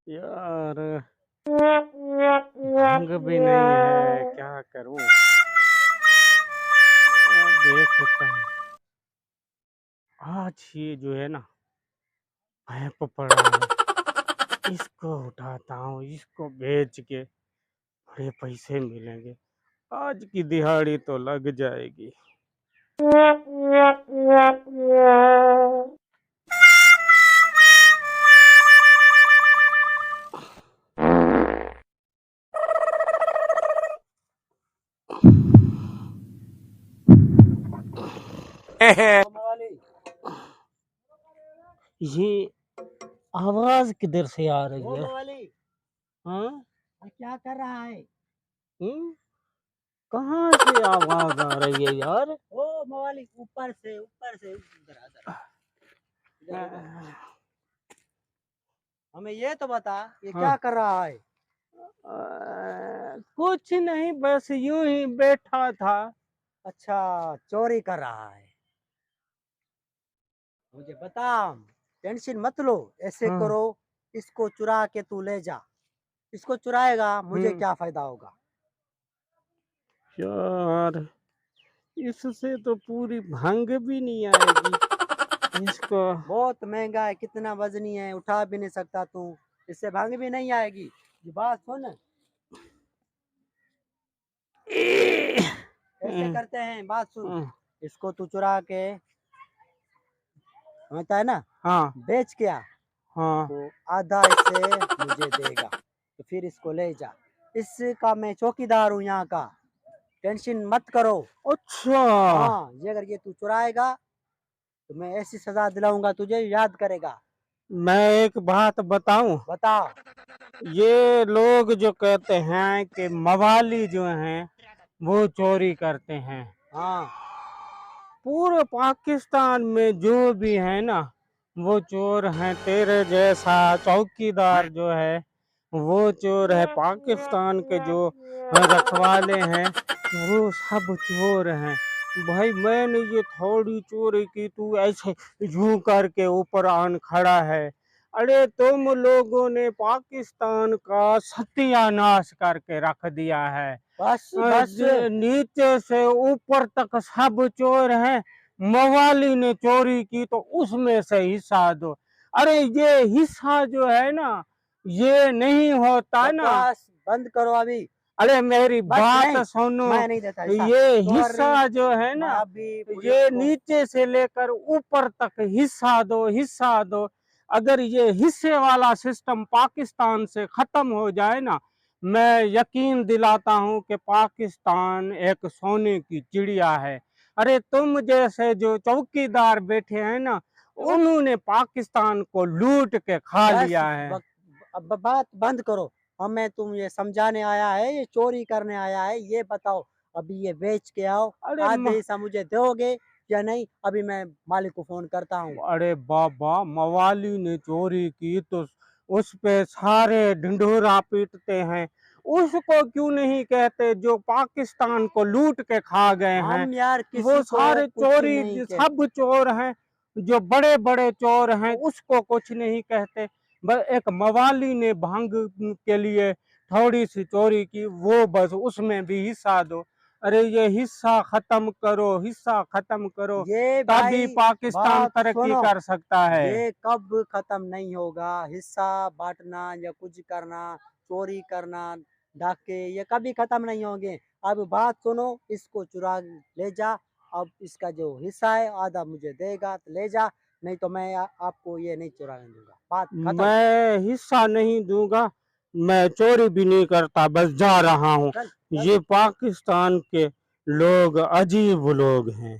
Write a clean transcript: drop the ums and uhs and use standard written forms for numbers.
यार ढंग भी नहीं है, क्या करूं। देखता हूँ। आज ये जो है ना भैंप पड़ा है, इसको उठाता हूँ, इसको बेच के बड़े पैसे मिलेंगे। आज की दिहाड़ी तो लग जाएगी। ये आवाज किधर से आ रही है? हाँ, क्या कर रहा है? कहाँ से आवाज आ रही है यार? ओ मवाली, ऊपर से इधर आ, इधर। हमें ये तो बता, ये हाँ। क्या कर रहा है? कुछ नहीं, बस यूं ही बैठा था। अच्छा, चोरी कर रहा है। मुझे बता, टेंशन मत लो। ऐसे हाँ। करो, इसको चुरा के तू ले जा। इसको चुराएगा, मुझे हम्म। क्या फायदा होगा? यार इससे तो पूरी भंग भी नहीं आएगी इसको। बहुत महंगा है, कितना वजनी है, उठा भी नहीं सकता तू। इससे भांग भी नहीं आएगी। ये बात सुन, ऐसे करते हैं, बात सुन। इसको तू चुरा के, समझता है ना? हाँ बेच के आ, हाँ। तो आधा इसे मुझे देगा। तो फिर इसको ले जा। इसका मैं चौकीदार हूँ यहाँ का, टेंशन मत करो। अच्छा, हाँ, ये अगर ये तू चुराएगा तो मैं ऐसी सजा दिलाऊंगा तुझे, याद करेगा। मैं एक बात बताऊं। बता। ये लोग जो कहते हैं कि मवाली जो हैं वो चोरी करते हैं, हाँ, पूरे पाकिस्तान में जो भी है ना वो चोर हैं। तेरे जैसा चौकीदार जो है वो चोर है। पाकिस्तान के जो रखवाले हैं वो सब चोर हैं। भाई मैंने ये थोड़ी चोरी की, तू ऐसे यूं करके ऊपर आन खड़ा है। अरे तुम लोगों ने पाकिस्तान का सत्यानाश करके रख दिया है। बस बस। नीचे से ऊपर तक सब चोर हैं। मवाली ने चोरी की तो उसमें से हिस्सा दो। अरे ये हिस्सा जो है ना ये नहीं होता ना। बकवास बंद करो अभी। अरे मेरी बस बात नहीं, सुनो। मैं नहीं देता हिस्सा। ये हिस्सा सॉरी, जो है मैं ना अभी पुलिस ये को। नीचे से लेकर ऊपर तक हिस्सा दो, हिस्सा दो। अगर ये हिस्से वाला सिस्टम पाकिस्तान से खत्म हो जाए ना, मैं यकीन दिलाता हूं कि पाकिस्तान एक सोने की चिड़िया है। अरे तुम जैसे जो चौकीदार बैठे हैं ना उन्होंने पाकिस्तान को लूट के खा बस लिया है। अब बात बंद करो। हमें तुम ये समझाने आया है, ये चोरी करने आया है? ये बताओ, अभी ये बेच के आओ। अरे आधे हिस्सा मुझे दोगे या नहीं? अभी मैं मालिक को फोन करता हूँ। अरे बाबा, मवाली ने चोरी की तो उस पे सारे ढिंढोरा पीटते हैं। उसको क्यों नहीं कहते जो पाकिस्तान को लूट के खा गए हैं? हम यार वो किसी को सारे कुछ नहीं चोरी कहते। सब चोर हैं। जो बड़े बड़े चोर हैं उसको कुछ नहीं कहते। बस एक मवाली ने भांग के लिए थोड़ी सी चोरी की, वो बस उसमें भी हिस्सा दो। अरे ये हिस्सा खत्म करो, हिस्सा खत्म करो, ये तभी भाई, पाकिस्तान बात तरक्की सुनो। कर सकता है। ये कब खत्म नहीं होगा? हिस्सा बांटना या कुछ करना, चोरी करना, डाके, ये कभी खत्म नहीं होंगे। अब बात सुनो, इसको चुरा ले जा। अब इसका जो हिस्सा है आधा मुझे देगा तो ले जा, नहीं तो मैं आपको ये नहीं चुराने दूंगा। बात खत्म। मैं हिस्सा नहीं दूंगा, मैं चोरी भी नहीं करता, बस जा रहा हूँ। चल ये जल्दी। पाकिस्तान के लोग अजीब लोग हैं।